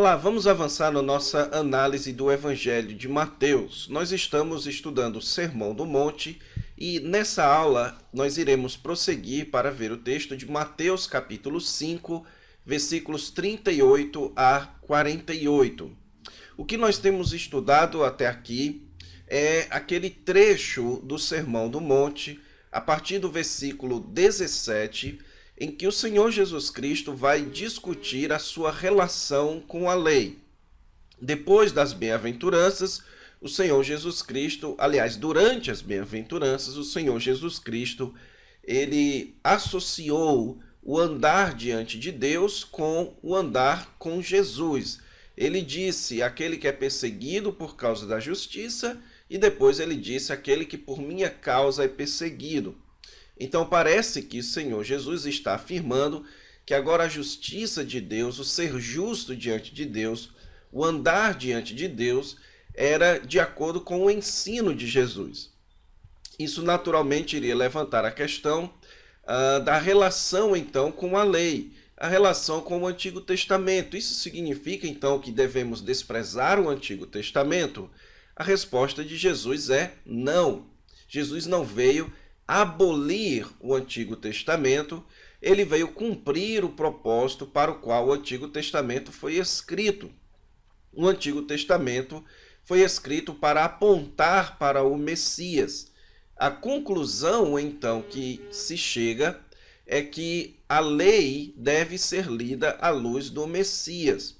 Olá, vamos avançar na nossa análise do Evangelho de Mateus. Nós estamos estudando o Sermão do Monte e nessa aula nós iremos prosseguir para ver o texto de Mateus capítulo 5, versículos 38 a 48. O que nós temos estudado até aqui é aquele trecho do Sermão do Monte, a partir do versículo 17, em que o Senhor Jesus Cristo vai discutir a sua relação com a lei. Depois das bem-aventuranças, o Senhor Jesus Cristo, aliás, durante as bem-aventuranças, o Senhor Jesus Cristo, ele associou o andar diante de Deus com o andar com Jesus. Ele disse, aquele que é perseguido por causa da justiça, e depois ele disse, aquele que por minha causa é perseguido. Então parece que o Senhor Jesus está afirmando que agora a justiça de Deus, o ser justo diante de Deus, o andar diante de Deus, era de acordo com o ensino de Jesus. Isso naturalmente iria levantar a questão da relação então com a lei, a relação com o Antigo Testamento. Isso significa então que devemos desprezar o Antigo Testamento? A resposta de Jesus é não. Jesus não veio abolir o Antigo Testamento, ele veio cumprir o propósito para o qual o Antigo Testamento foi escrito. O Antigo Testamento foi escrito para apontar para o Messias. A conclusão, então, que se chega é que a lei deve ser lida à luz do Messias.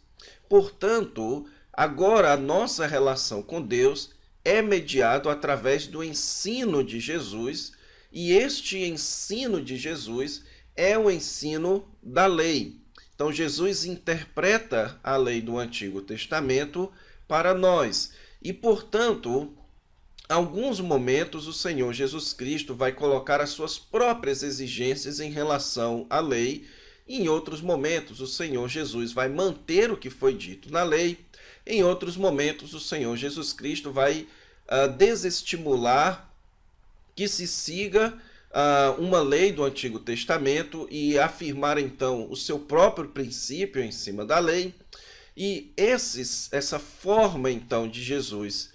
Portanto, agora a nossa relação com Deus é mediado através do ensino de Jesus, e este ensino de Jesus é o ensino da lei. Então, Jesus interpreta a lei do Antigo Testamento para nós. E, portanto, em alguns momentos, o Senhor Jesus Cristo vai colocar as suas próprias exigências em relação à lei. E, em outros momentos, o Senhor Jesus vai manter o que foi dito na lei. Em outros momentos, o Senhor Jesus Cristo vai desestimular que se siga uma lei do Antigo Testamento e afirmar, então, o seu próprio princípio em cima da lei. E essa forma, então, de Jesus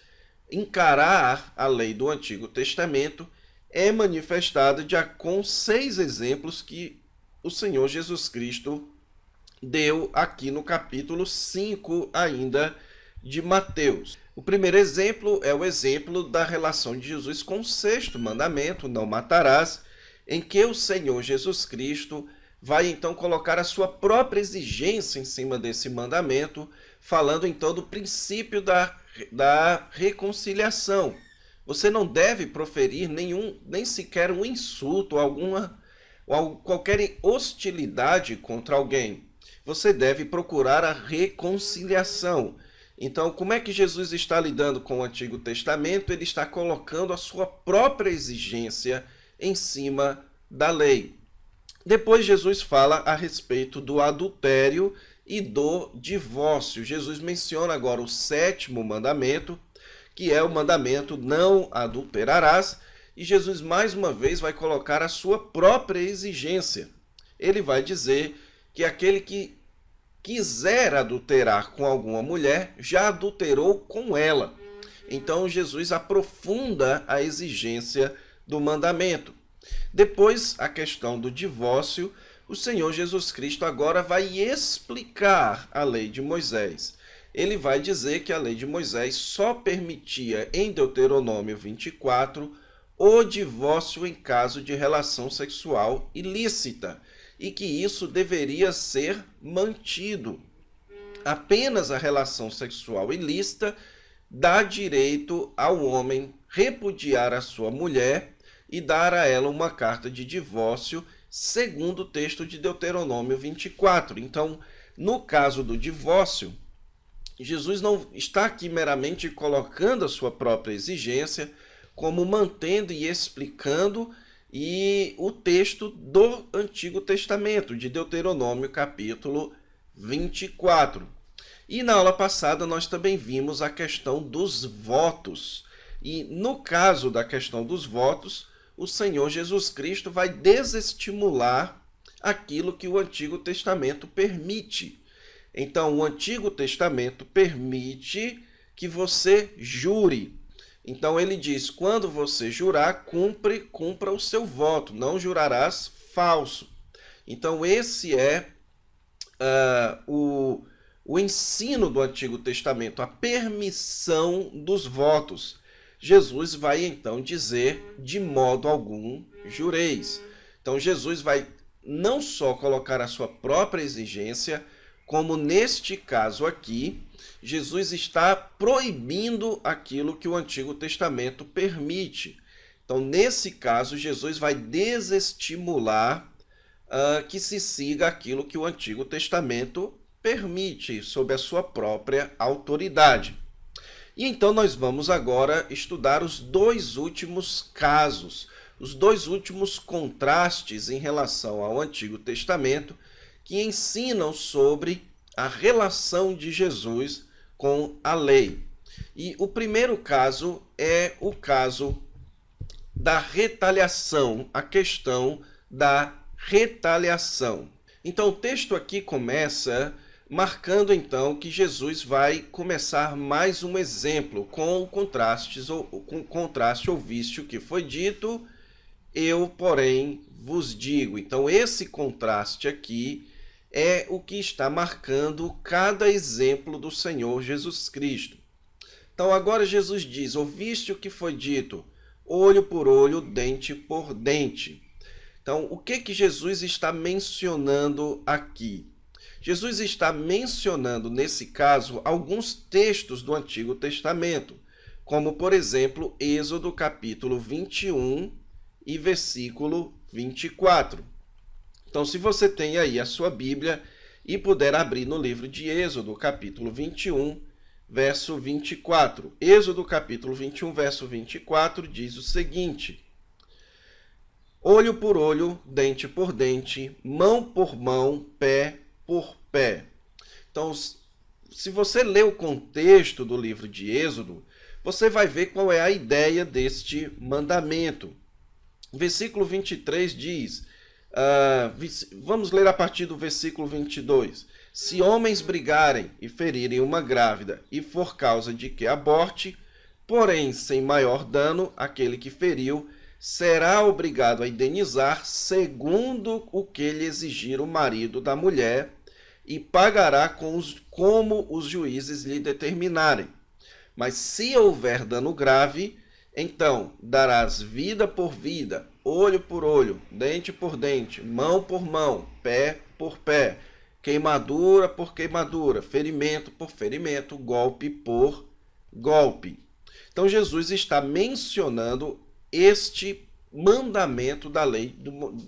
encarar a lei do Antigo Testamento é manifestada com 6 exemplos que o Senhor Jesus Cristo deu aqui no capítulo 5 ainda de Mateus. O primeiro exemplo é o exemplo da relação de Jesus com o 6º mandamento, não matarás, em que o Senhor Jesus Cristo vai então colocar a sua própria exigência em cima desse mandamento, falando então do princípio da reconciliação. Você não deve proferir nem sequer um insulto, qualquer hostilidade contra alguém. Você deve procurar a reconciliação. Então, como é que Jesus está lidando com o Antigo Testamento? Ele está colocando a sua própria exigência em cima da lei. Depois, Jesus fala a respeito do adultério e do divórcio. Jesus menciona agora o 7º mandamento, que é o mandamento não adulterarás, e Jesus mais uma vez vai colocar a sua própria exigência. Ele vai dizer que aquele que quiser adulterar com alguma mulher, já adulterou com ela. Então, Jesus aprofunda a exigência do mandamento. Depois, a questão do divórcio, o Senhor Jesus Cristo agora vai explicar a lei de Moisés. Ele vai dizer que a lei de Moisés só permitia, em Deuteronômio 24, o divórcio em caso de relação sexual ilícita, e que isso deveria ser mantido. Apenas a relação sexual ilícita dá direito ao homem repudiar a sua mulher e dar a ela uma carta de divórcio, segundo o texto de Deuteronômio 24. Então, no caso do divórcio, Jesus não está aqui meramente colocando a sua própria exigência, como mantendo e explicando o texto do Antigo Testamento, de Deuteronômio capítulo 24. E na aula passada nós também vimos a questão dos votos. E no caso da questão dos votos, o Senhor Jesus Cristo vai desestimular aquilo que o Antigo Testamento permite. Então, o Antigo Testamento permite que você jure. Então, ele diz, quando você jurar, cumpra o seu voto, não jurarás falso. Então, esse é o ensino do Antigo Testamento, a permissão dos votos. Jesus vai então dizer, de modo algum jureis. Então Jesus vai não só colocar a sua própria exigência, como neste caso aqui, Jesus está proibindo aquilo que o Antigo Testamento permite. Então, nesse caso, Jesus vai desestimular que se siga aquilo que o Antigo Testamento permite, sob a sua própria autoridade. E então nós vamos agora estudar os dois últimos casos, os dois últimos contrastes em relação ao Antigo Testamento, que ensinam sobre a relação de Jesus com a lei. E o primeiro caso é o caso da retaliação, a questão da retaliação. Então o texto aqui começa marcando então que Jesus vai começar mais um exemplo com contraste, ouviste o que foi dito, eu, porém, vos digo. Então esse contraste aqui é o que está marcando cada exemplo do Senhor Jesus Cristo. Então agora Jesus diz, ouviste o que foi dito, olho por olho, dente por dente. Então o que Jesus está mencionando aqui? Jesus está mencionando, nesse caso, alguns textos do Antigo Testamento, como, por exemplo, Êxodo capítulo 21 e versículo 24. Então, se você tem aí a sua Bíblia e puder abrir no livro de Êxodo, capítulo 21, verso 24. Êxodo capítulo 21, verso 24, diz o seguinte: olho por olho, dente por dente, mão por mão, pé por pé. Então, se você ler o contexto do livro de Êxodo, você vai ver qual é a ideia deste mandamento. O versículo 23 diz, vamos ler a partir do versículo 22. Se homens brigarem e ferirem uma grávida e for causa de que aborte, porém sem maior dano, aquele que feriu será obrigado a indenizar segundo o que lhe exigir o marido da mulher e pagará como os juízes lhe determinarem. Mas se houver dano grave, então darás vida por vida, olho por olho, dente por dente, mão por mão, pé por pé, queimadura por queimadura, ferimento por ferimento, golpe por golpe. Então Jesus está mencionando este mandamento da lei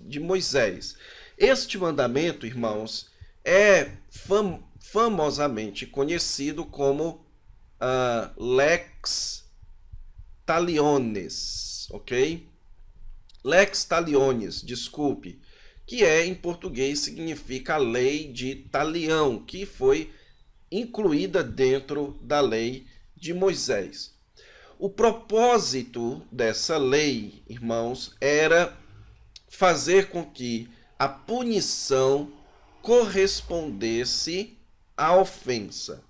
de Moisés. Este mandamento, irmãos, é famosamente conhecido como lex talionis, ok? Lex talionis, desculpe, que em português significa a lei de Talião, que foi incluída dentro da lei de Moisés. O propósito dessa lei, irmãos, era fazer com que a punição correspondesse à ofensa.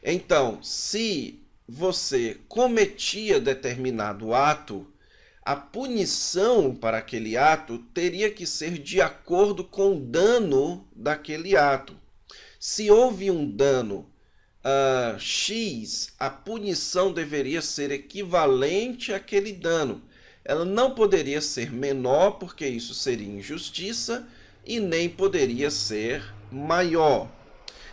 Então, se você cometia determinado ato, a punição para aquele ato teria que ser de acordo com o dano daquele ato. Se houve um dano X, a punição deveria ser equivalente àquele dano. Ela não poderia ser menor, porque isso seria injustiça, e nem poderia ser maior.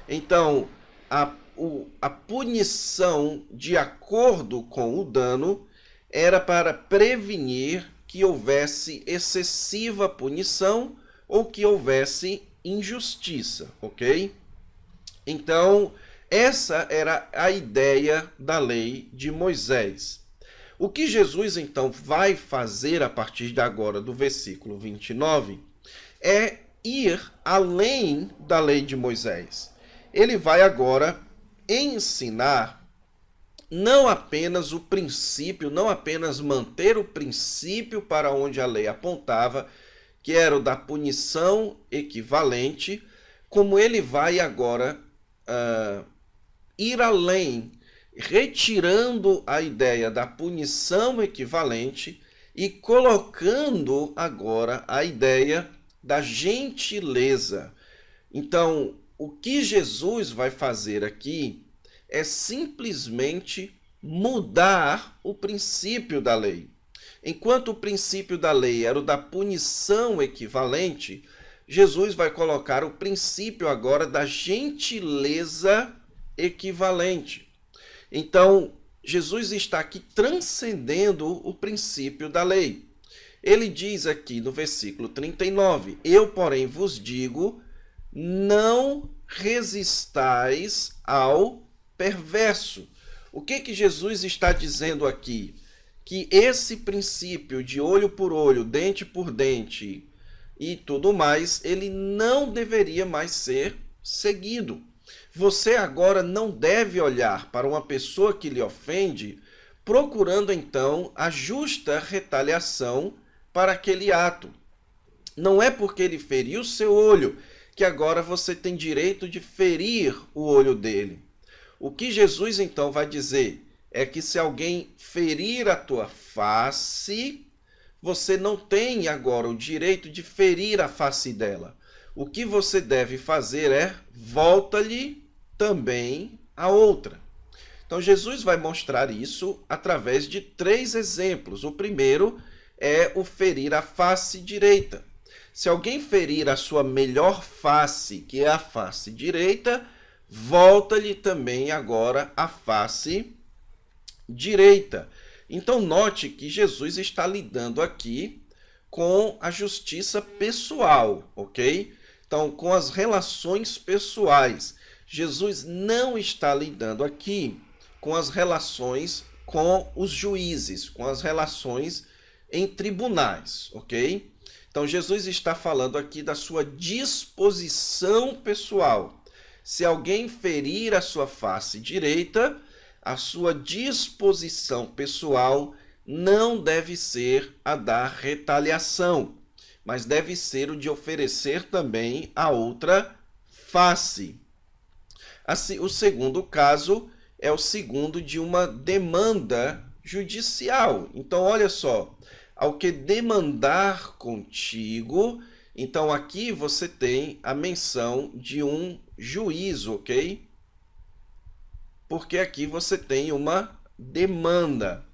Então, a punição de acordo com o dano era para prevenir que houvesse excessiva punição ou que houvesse injustiça, ok? Então, essa era a ideia da lei de Moisés. O que Jesus, então, vai fazer a partir de agora, do versículo 29, é ir além da lei de Moisés. Ele vai agora ensinar não apenas o princípio, não apenas manter o princípio para onde a lei apontava, que era o da punição equivalente, como ele vai agora ir além, retirando a ideia da punição equivalente e colocando agora a ideia da gentileza. Então, o que Jesus vai fazer aqui é simplesmente mudar o princípio da lei. Enquanto o princípio da lei era o da punição equivalente, Jesus vai colocar o princípio agora da gentileza equivalente. Então, Jesus está aqui transcendendo o princípio da lei. Ele diz aqui no versículo 39, eu, porém, vos digo, não resistais ao perverso. O que Jesus está dizendo aqui? Que esse princípio de olho por olho, dente por dente e tudo mais, ele não deveria mais ser seguido. Você agora não deve olhar para uma pessoa que lhe ofende, procurando então a justa retaliação para aquele ato. Não é porque ele feriu seu olho que agora você tem direito de ferir o olho dele. O que Jesus então vai dizer é que se alguém ferir a tua face, você não tem agora o direito de ferir a face dela. O que você deve fazer é volta-lhe também a outra. Então Jesus vai mostrar isso através de 3 exemplos. O primeiro é o ferir a face direita. Se alguém ferir a sua melhor face, que é a face direita, volta-lhe também agora a face direita. Então note que Jesus está lidando aqui com a justiça pessoal, ok? Então, com as relações pessoais. Jesus não está lidando aqui com as relações com os juízes, com as relações em tribunais, ok? Então, Jesus está falando aqui da sua disposição pessoal. Se alguém ferir a sua face direita, a sua disposição pessoal não deve ser a da retaliação, mas deve ser o de oferecer também a outra face. Assim, o segundo caso é o segundo de uma demanda judicial. Então, olha só, ao que demandar contigo, então aqui você tem a menção de um juízo, ok? Porque aqui você tem uma demanda.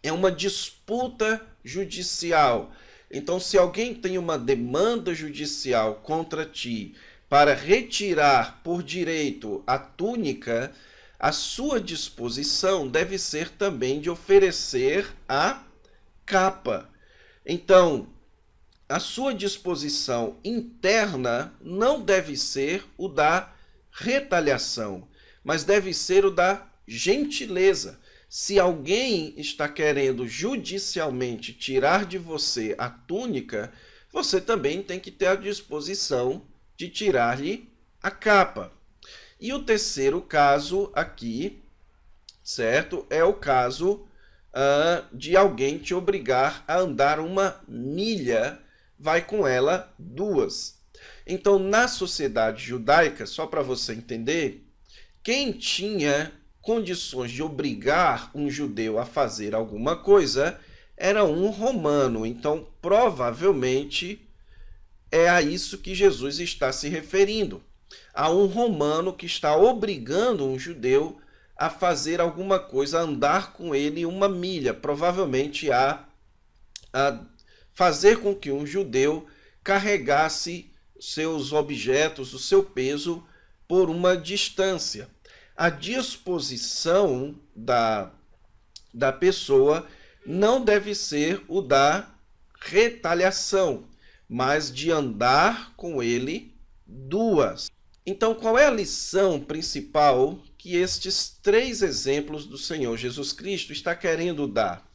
É uma disputa judicial. Então, se alguém tem uma demanda judicial contra ti para retirar por direito a túnica, a sua disposição deve ser também de oferecer a capa. Então, a sua disposição interna não deve ser o da retaliação, mas deve ser o da gentileza. Se alguém está querendo judicialmente tirar de você a túnica, você também tem que ter a disposição de tirar-lhe a capa. E o terceiro caso aqui, certo? É o caso de alguém te obrigar a andar 1 milha, vai com ela 2. Então, na sociedade judaica, só para você entender, quem tinha condições de obrigar um judeu a fazer alguma coisa era um romano. Então, provavelmente, é a isso que Jesus está se referindo. A um romano que está obrigando um judeu a fazer alguma coisa, a andar com ele 1 milha, provavelmente a fazer com que um judeu carregasse seus objetos, o seu peso, por uma distância. A disposição da pessoa não deve ser o da retaliação, mas de andar com ele 2. Então, qual é a lição principal que estes 3 exemplos do Senhor Jesus Cristo está querendo dar?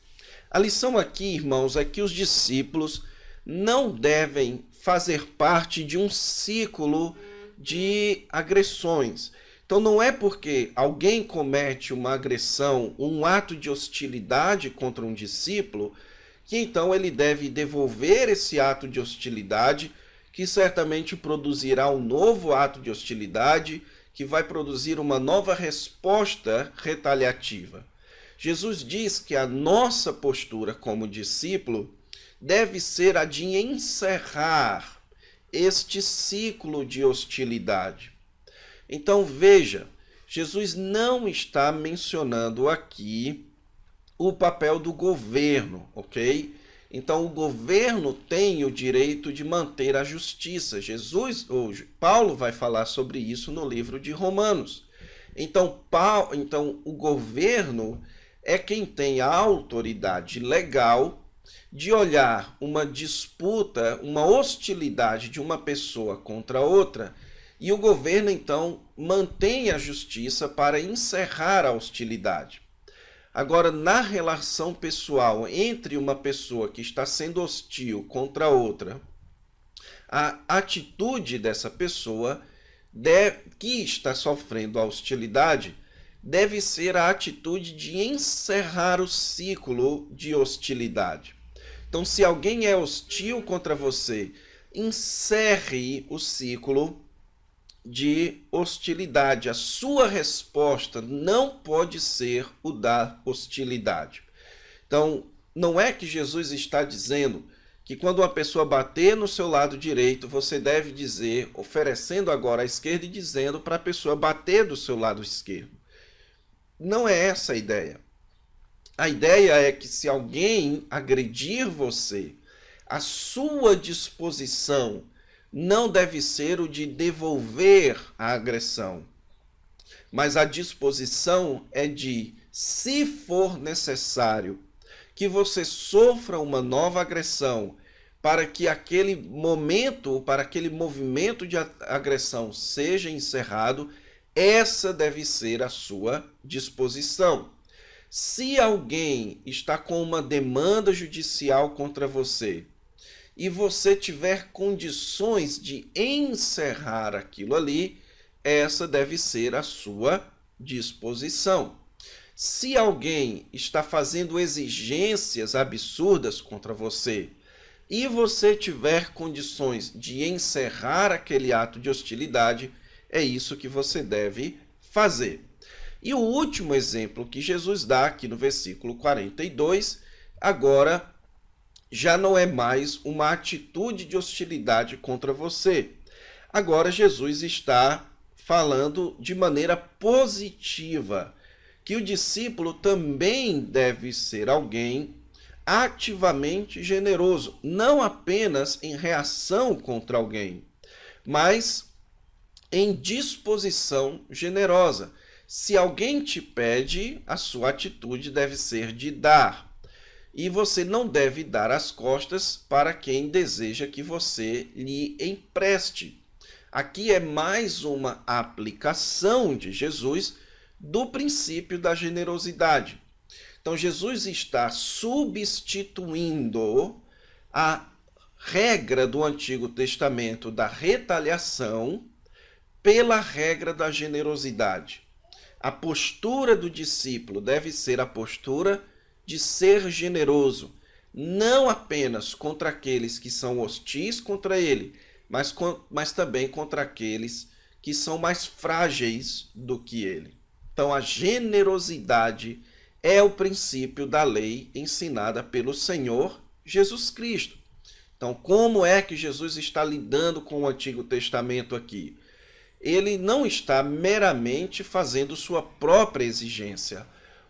A lição aqui, irmãos, é que os discípulos não devem fazer parte de um ciclo de agressões. Então, não é porque alguém comete uma agressão, um ato de hostilidade contra um discípulo, que então ele deve devolver esse ato de hostilidade, que certamente produzirá um novo ato de hostilidade, que vai produzir uma nova resposta retaliativa. Jesus diz que a nossa postura como discípulo deve ser a de encerrar este ciclo de hostilidade. Então veja, Jesus não está mencionando aqui o papel do governo, ok? Então o governo tem o direito de manter a justiça. Paulo vai falar sobre isso no livro de Romanos. Então o governo é quem tem a autoridade legal de olhar uma disputa, uma hostilidade de uma pessoa contra outra, e o governo então mantém a justiça para encerrar a hostilidade. Agora, na relação pessoal entre uma pessoa que está sendo hostil contra outra, a atitude dessa pessoa que está sofrendo a hostilidade deve ser a atitude de encerrar o ciclo de hostilidade. Então, se alguém é hostil contra você, encerre o ciclo de hostilidade. A sua resposta não pode ser o da hostilidade. Então, não é que Jesus está dizendo que quando uma pessoa bater no seu lado direito, você deve dizer, oferecendo agora à esquerda e dizendo para a pessoa bater do seu lado esquerdo. Não é essa a ideia. A ideia é que se alguém agredir você, a sua disposição não deve ser o de devolver a agressão, mas a disposição é de, se for necessário, que você sofra uma nova agressão para que aquele momento, para aquele movimento de agressão seja encerrado. Essa deve ser a sua disposição. Se alguém está com uma demanda judicial contra você e você tiver condições de encerrar aquilo ali, essa deve ser a sua disposição. Se alguém está fazendo exigências absurdas contra você e você tiver condições de encerrar aquele ato de hostilidade, é isso que você deve fazer. E o último exemplo que Jesus dá aqui no versículo 42, agora já não é mais uma atitude de hostilidade contra você. Agora Jesus está falando de maneira positiva, que o discípulo também deve ser alguém ativamente generoso, não apenas em reação contra alguém, mas em disposição generosa. Se alguém te pede, a sua atitude deve ser de dar. E você não deve dar as costas para quem deseja que você lhe empreste. Aqui é mais uma aplicação de Jesus do princípio da generosidade. Então, Jesus está substituindo a regra do Antigo Testamento da retaliação pela regra da generosidade. A postura do discípulo deve ser a postura de ser generoso, não apenas contra aqueles que são hostis contra ele, mas também contra aqueles que são mais frágeis do que ele. Então, a generosidade é o princípio da lei ensinada pelo Senhor Jesus Cristo. Então, como é que Jesus está lidando com o Antigo Testamento aqui? Ele não está meramente fazendo sua própria exigência,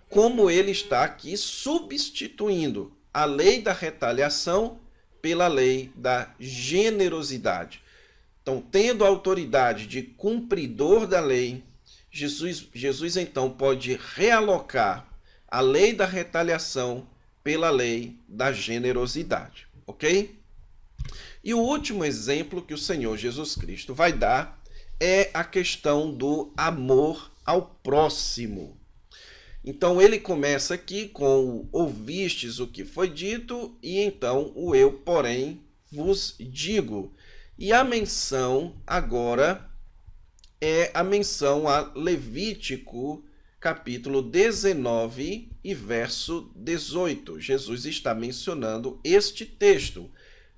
como ele está aqui substituindo a lei da retaliação pela lei da generosidade. Então, tendo a autoridade de cumpridor da lei, Jesus então pode realocar a lei da retaliação pela lei da generosidade, ok? E o último exemplo que o Senhor Jesus Cristo vai dar é a questão do amor ao próximo. Então ele começa aqui com o ouvistes o que foi dito e então o eu, porém, vos digo. E a menção agora é a menção a Levítico, capítulo 19 e verso 18. Jesus está mencionando este texto: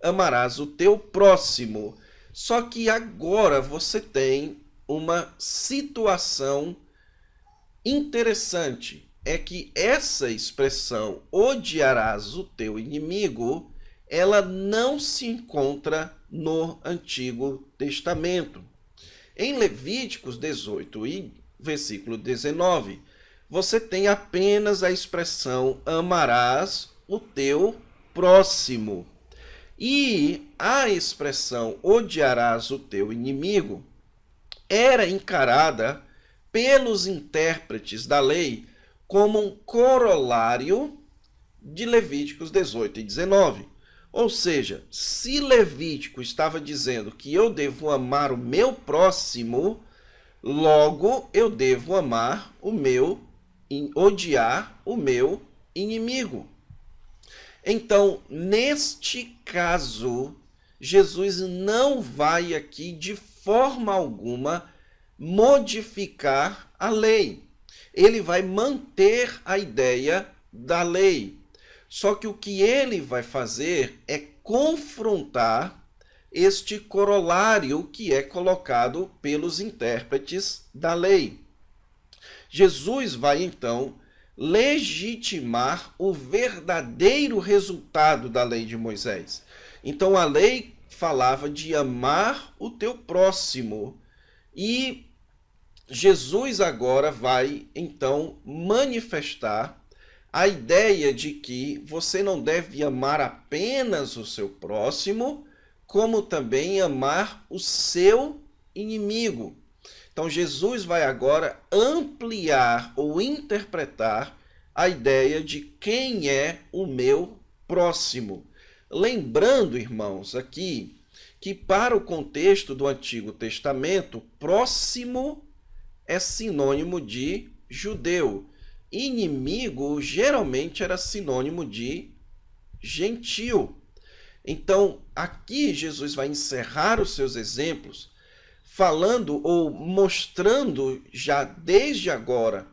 amarás o teu próximo. Só que agora você tem uma situação interessante. É que essa expressão, odiarás o teu inimigo, ela não se encontra no Antigo Testamento. Em Levíticos 18 e versículo 19, você tem apenas a expressão amarás o teu próximo. E a expressão odiarás o teu inimigo era encarada pelos intérpretes da lei como um corolário de Levíticos 18 e 19. Ou seja, se Levítico estava dizendo que eu devo amar o meu próximo, logo eu devo odiar o meu inimigo. Então, neste caso, Jesus não vai aqui de forma alguma modificar a lei. Ele vai manter a ideia da lei. Só que o que ele vai fazer é confrontar este corolário que é colocado pelos intérpretes da lei. Jesus vai, então, legitimar o verdadeiro resultado da lei de Moisés. Então, a lei falava de amar o teu próximo. E Jesus agora vai, então, manifestar a ideia de que você não deve amar apenas o seu próximo, como também amar o seu inimigo. Então, Jesus vai agora ampliar ou interpretar a ideia de quem é o meu próximo. Lembrando, irmãos, aqui, que para o contexto do Antigo Testamento, próximo é sinônimo de judeu. Inimigo geralmente era sinônimo de gentil. Então, aqui Jesus vai encerrar os seus exemplos falando ou mostrando já desde agora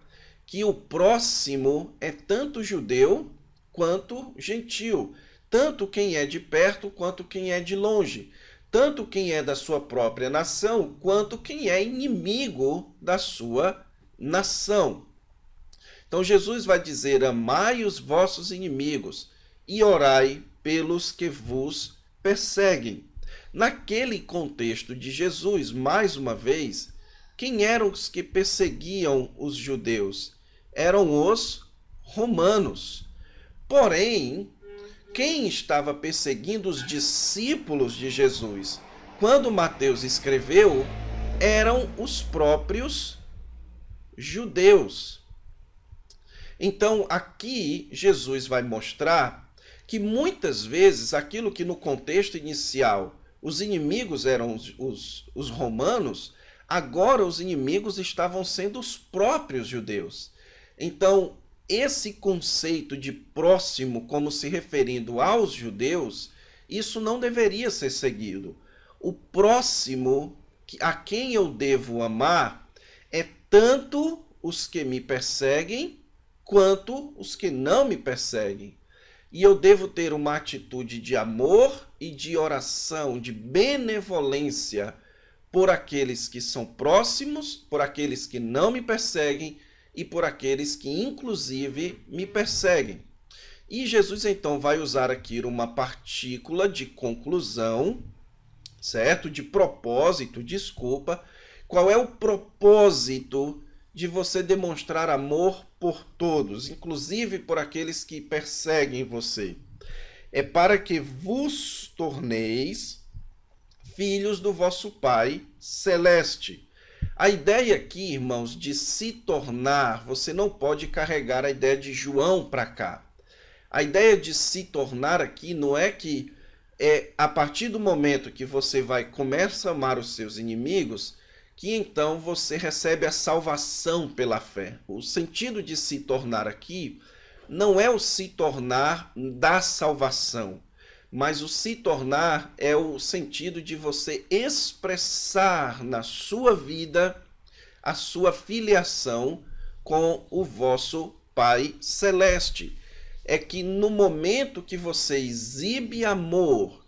que o próximo é tanto judeu quanto gentil, tanto quem é de perto quanto quem é de longe, tanto quem é da sua própria nação quanto quem é inimigo da sua nação. Então Jesus vai dizer: amai os vossos inimigos e orai pelos que vos perseguem. Naquele contexto de Jesus, mais uma vez, quem eram os que perseguiam os judeus? Eram os romanos. Porém, quem estava perseguindo os discípulos de Jesus, quando Mateus escreveu, eram os próprios judeus. Então, aqui, Jesus vai mostrar que muitas vezes aquilo que no contexto inicial os inimigos eram os romanos, agora os inimigos estavam sendo os próprios judeus. Então, esse conceito de próximo como se referindo aos judeus, isso não deveria ser seguido. O próximo a quem eu devo amar é tanto os que me perseguem quanto os que não me perseguem. E eu devo ter uma atitude de amor e de oração, de benevolência por aqueles que são próximos, por aqueles que não me perseguem e por aqueles que, inclusive, me perseguem. E Jesus, então, vai usar aqui uma partícula de conclusão, certo? De propósito, desculpa. Qual é o propósito de você demonstrar amor por todos, inclusive por aqueles que perseguem você? É para que vos torneis filhos do vosso Pai Celeste. A ideia aqui, irmãos, de se tornar, você não pode carregar a ideia de João para cá. A ideia de se tornar aqui não é que a partir do momento que você começa a amar os seus inimigos, que então você recebe a salvação pela fé. O sentido de se tornar aqui não é o se tornar da salvação, mas o se tornar é o sentido de você expressar na sua vida a sua filiação com o vosso Pai Celeste. É que no momento que você exibe amor,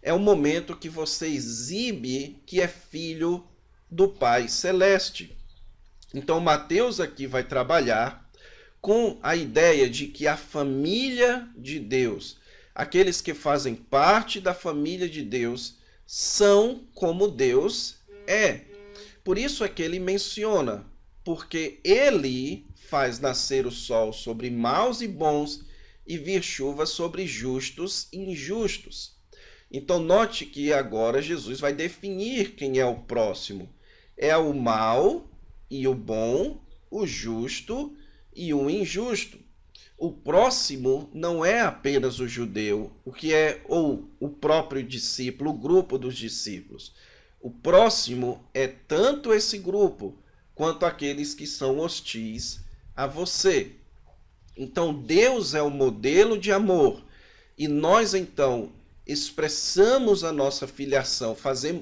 é o momento que você exibe que é filho do Pai Celeste. Então, Mateus aqui vai trabalhar com a ideia de que a família de Deus, aqueles que fazem parte da família de Deus, são como Deus é. Por isso é que ele menciona, porque ele faz nascer o sol sobre maus e bons e vir chuva sobre justos e injustos. Então note que agora Jesus vai definir quem é o próximo. É o mal e o bom, o justo e o injusto. O próximo não é apenas o judeu, o que é ou o próprio discípulo, o grupo dos discípulos. O próximo é tanto esse grupo quanto aqueles que são hostis a você. Então Deus é o modelo de amor e nós então expressamos a nossa filiação,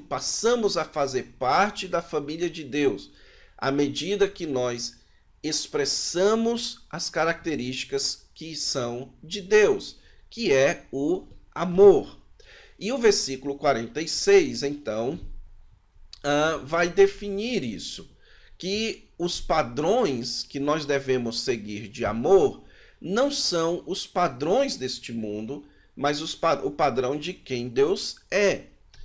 passamos a fazer parte da família de Deus à medida que nós expressamos as características que são de Deus, que é o amor. E o versículo 46, então, vai definir isso, que os padrões que nós devemos seguir de amor não são os padrões deste mundo, mas o padrão de quem Deus é.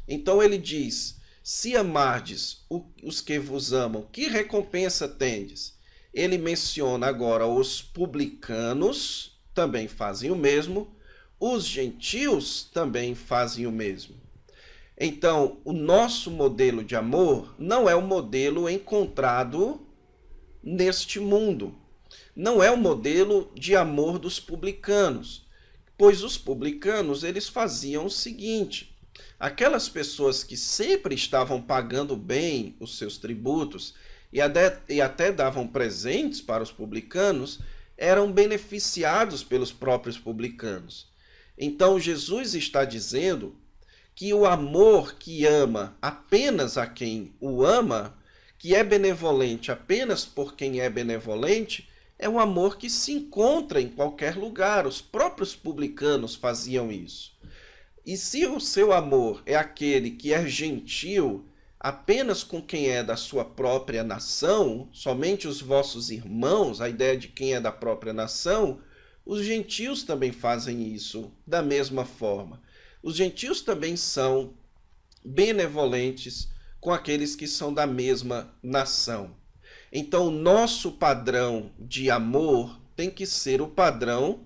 Então ele diz, se amardes os que vos amam, que recompensa tendes? Ele menciona agora os publicanos, também fazem o mesmo, os gentios também fazem o mesmo. Então, o nosso modelo de amor não é o modelo encontrado neste mundo. Não é o modelo de amor dos publicanos, pois os publicanos eles faziam o seguinte: aquelas pessoas que sempre estavam pagando bem os seus tributos e até davam presentes para os publicanos, eram beneficiados pelos próprios publicanos. Então Jesus está dizendo que o amor que ama apenas a quem o ama, que é benevolente apenas por quem é benevolente, é um amor que se encontra em qualquer lugar. Os próprios publicanos faziam isso. E se o seu amor é aquele que é gentil apenas com quem é da sua própria nação, somente os vossos irmãos, a ideia de quem é da própria nação, os gentios também fazem isso da mesma forma. Os gentios também são benevolentes com aqueles que são da mesma nação. Então, o nosso padrão de amor tem que ser o padrão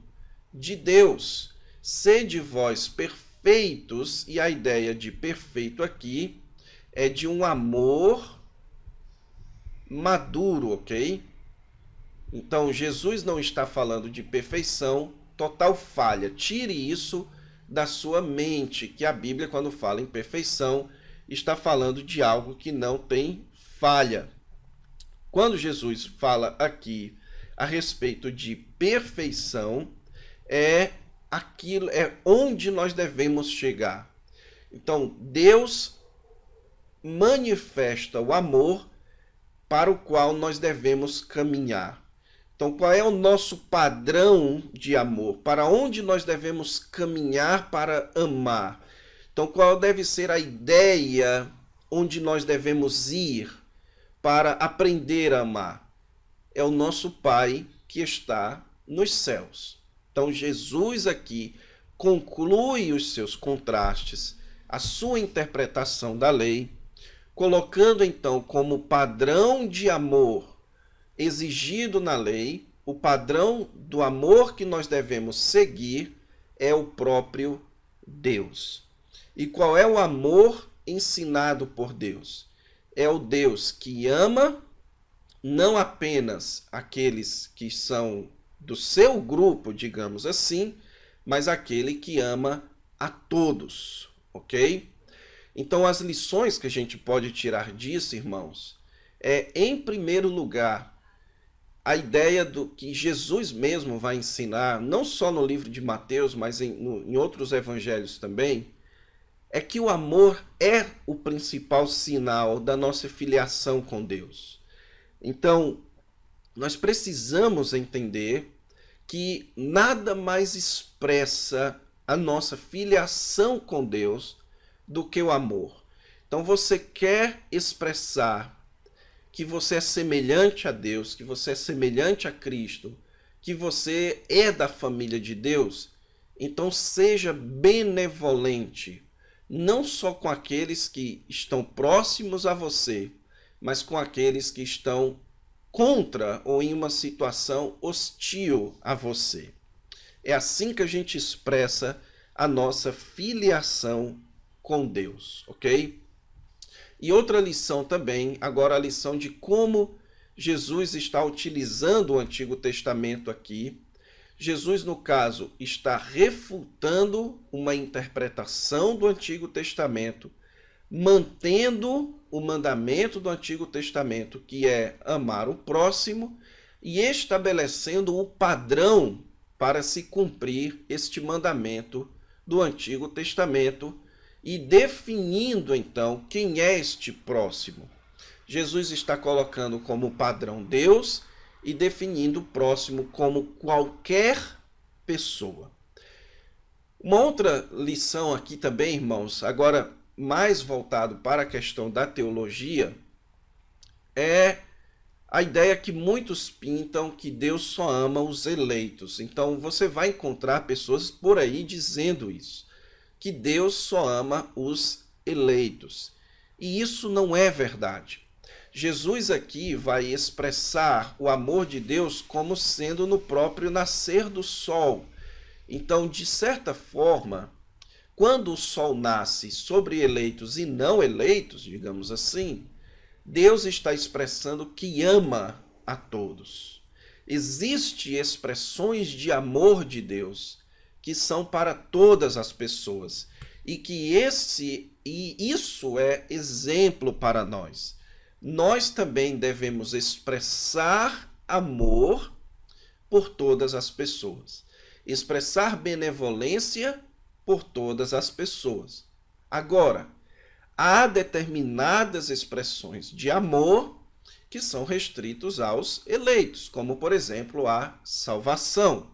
de Deus. Sede vós perfeitos, e a ideia de perfeito aqui é de um amor maduro, ok? Então, Jesus não está falando de perfeição, total falha. Tire isso da sua mente, que a Bíblia, quando fala em perfeição, está falando de algo que não tem falha. Quando Jesus fala aqui a respeito de perfeição, é onde nós devemos chegar. Então, Deus manifesta o amor para o qual nós devemos caminhar. Então, qual é o nosso padrão de amor? Para onde nós devemos caminhar para amar? Então, qual deve ser a ideia onde nós devemos ir para aprender a amar? É o nosso Pai que está nos céus. Então, Jesus aqui conclui os seus contrastes, a sua interpretação da lei, colocando então como padrão de amor exigido na lei, o padrão do amor que nós devemos seguir é o próprio Deus. E qual é o amor ensinado por Deus? É o Deus que ama não apenas aqueles que são do seu grupo, digamos assim, mas aquele que ama a todos, ok? Então, as lições que a gente pode tirar disso, irmãos, em primeiro lugar, a ideia do que Jesus mesmo vai ensinar, não só no livro de Mateus, mas em outros evangelhos também, é que o amor é o principal sinal da nossa filiação com Deus. Então, nós precisamos entender que nada mais expressa a nossa filiação com Deus do que o amor. Então você quer expressar que você é semelhante a Deus, que você é semelhante a Cristo, que você é da família de Deus, então seja benevolente, não só com aqueles que estão próximos a você, mas com aqueles que estão contra ou em uma situação hostil a você. É assim que a gente expressa a nossa filiação com Deus, ok? E outra lição também, agora a lição de como Jesus está utilizando o Antigo Testamento aqui. Jesus, no caso, está refutando uma interpretação do Antigo Testamento, mantendo o mandamento do Antigo Testamento, que é amar o próximo, e estabelecendo o padrão para se cumprir este mandamento do Antigo Testamento e definindo, então, quem é este próximo. Jesus está colocando como padrão Deus e definindo o próximo como qualquer pessoa. Uma outra lição aqui também, irmãos, agora mais voltado para a questão da teologia, é a ideia que muitos pintam que Deus só ama os eleitos. Então você vai encontrar pessoas por aí dizendo isso, que Deus só ama os eleitos. E isso não é verdade. Jesus aqui vai expressar o amor de Deus como sendo no próprio nascer do sol. Então, de certa forma, quando o sol nasce sobre eleitos e não eleitos, digamos assim, Deus está expressando que ama a todos. Existem expressões de amor de Deus que são para todas as pessoas e que isso é exemplo para nós. Nós também devemos expressar amor por todas as pessoas, expressar benevolência por todas as pessoas. Agora, há determinadas expressões de amor que são restritos aos eleitos, como, por exemplo, a salvação.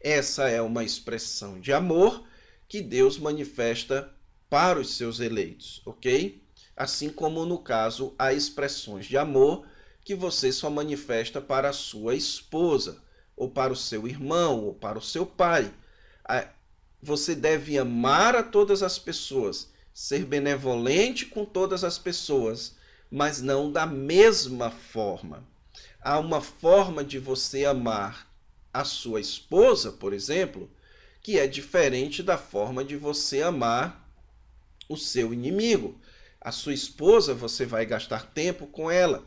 Essa é uma expressão de amor que Deus manifesta para os seus eleitos, ok? Assim como, no caso, há expressões de amor que você só manifesta para a sua esposa, ou para o seu irmão, ou para o seu pai. Você deve amar a todas as pessoas, ser benevolente com todas as pessoas, mas não da mesma forma. Há uma forma de você amar a sua esposa, por exemplo, que é diferente da forma de você amar o seu inimigo. A sua esposa, você vai gastar tempo com ela,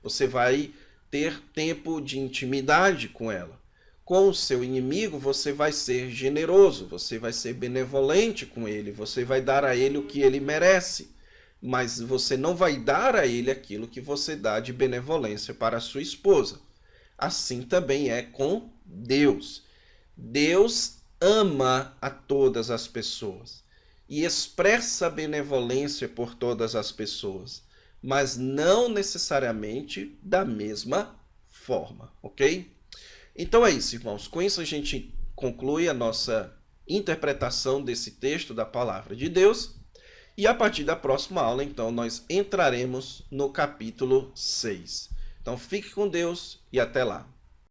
você vai ter tempo de intimidade com ela. Com o seu inimigo, você vai ser generoso, você vai ser benevolente com ele, você vai dar a ele o que ele merece, mas você não vai dar a ele aquilo que você dá de benevolência para a sua esposa. Assim também é com Deus. Deus ama a todas as pessoas e expressa benevolência por todas as pessoas, mas não necessariamente da mesma forma, ok? Então é isso, irmãos. Com isso a gente conclui a nossa interpretação desse texto da palavra de Deus. E a partir da próxima aula, então, nós entraremos no capítulo 6. Então fique com Deus e até lá.